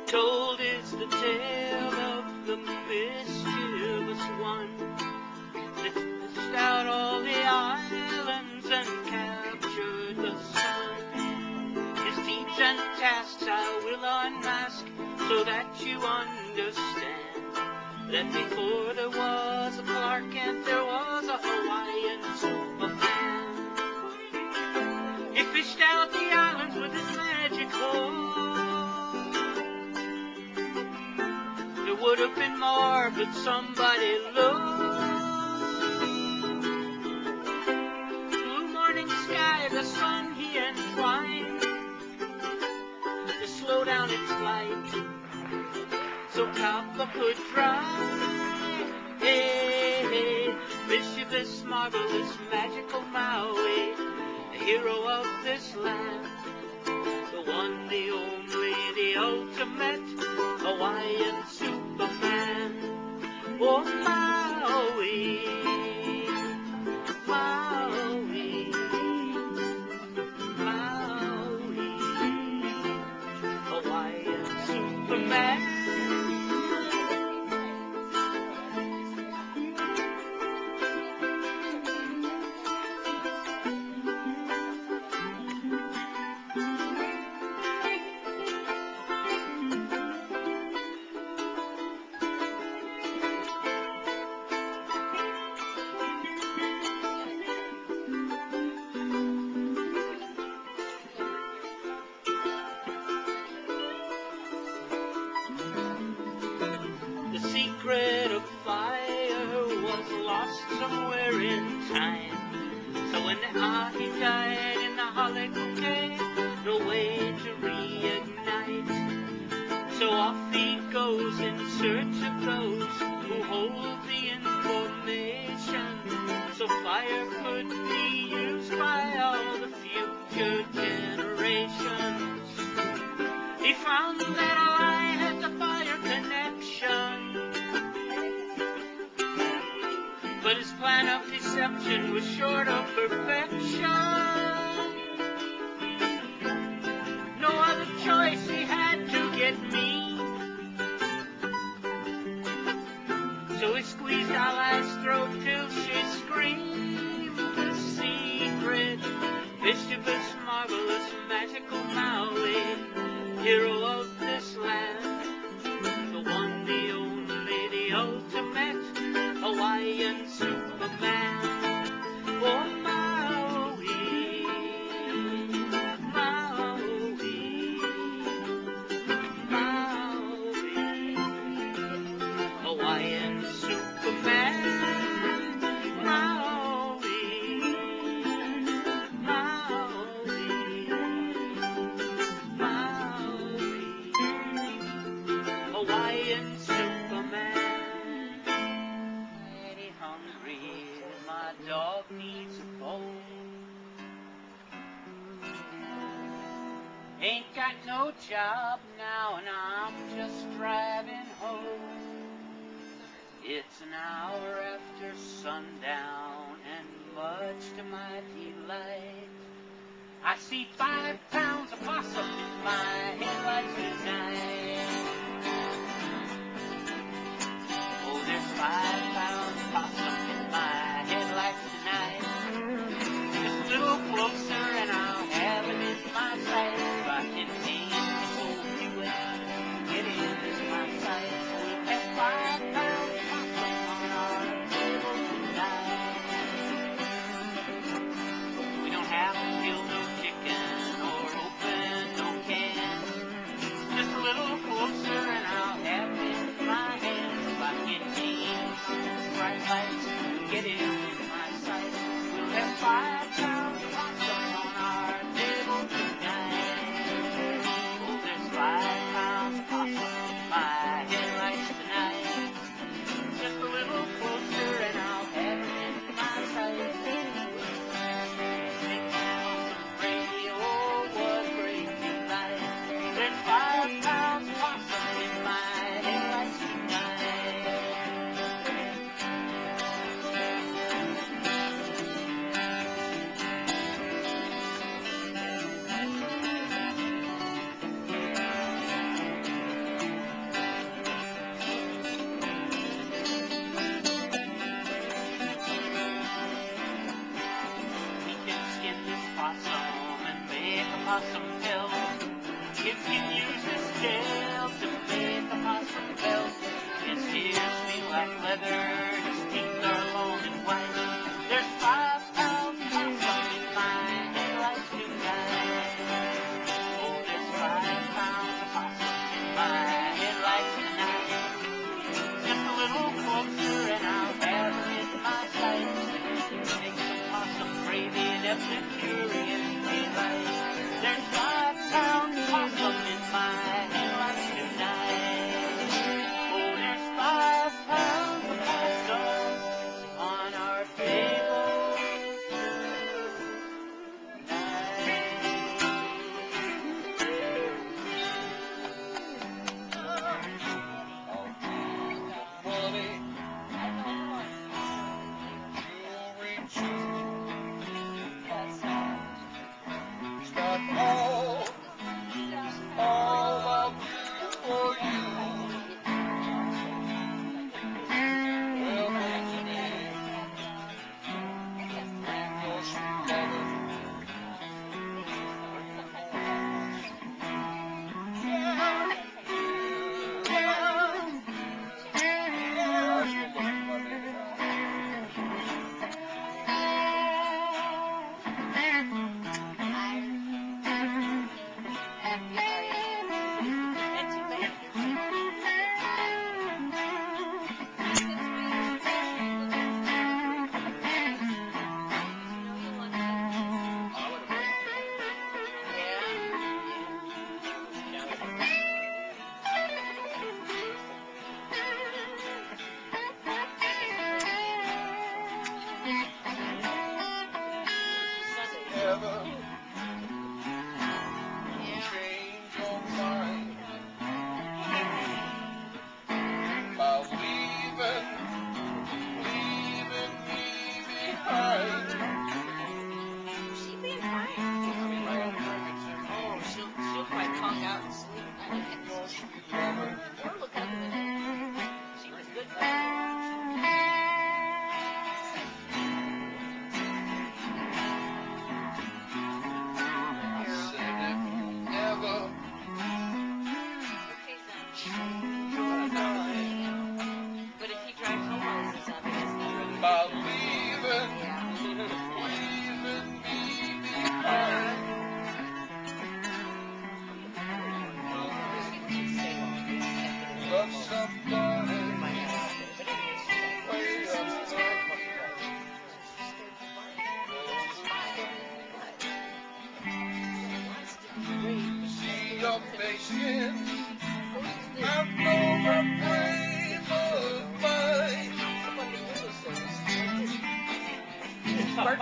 Told is the tale of the mischievous one that fished out all the islands and captured the sun. His deeds and tasks I will unmask so that you understand that before there was a Clark Kent, there was a Hawaiian Superman. He fished out the islands with his magic hoe. There would have been more, but somebody looked. Blue morning sky, the sun he entwined to slow down its flight so Kappa could try. Hey, hey, mischievous, marvelous, magical Maui, the hero of this land, the one, the only, the ultimate Hawaiian Superman. Oh, Maui, Maui, Maui, Hawaiian Superman. The secret of fire was lost somewhere in time. So when the Ahi died in the Halekuke, no way to reignite. So off he goes in search of those who hold the information, so fire could be used by all the future generations. He found that I had the fire connection, but his plan of deception was short of perfection. No other choice, he had to get me. So he squeezed Ali's throat till she screamed. The secret, mischievous, marvelous, magical Maui, hero of this land, the one, the only, the ultimate Hawaiian Superman. Oh, Maui, Maui, Maui, Hawaiian Superman. Maui, Maui, Maui, Hawaiian Superman. Mighty hungry, my dog needs a bone. Ain't got no job now and I'm just driving home. It's an hour after sundown and much to my delight, I see 5 pounds of possum in my headlights tonight. Oh, there's 5 pounds of possum in my headlights tonight. Just a little closer and I'll have it in my sight. If I can name this old U.S., get it in my sight. We'll have 5 pounds of possum on our table tonight. We don't have to kill no chicken or open no can. love to play at the possum belt. His ears feel like leather, his teeth are long and white. There's 5-pound possum in my headlights tonight. Oh, there's 5-pound possum in my headlights tonight. Just a little closer and I'll have her in my sights. Make some possum gravy, that's a curious delight. There's 5-pound possum in my headlights tonight. Oh, there's 5 pounds of possum on our table Mark,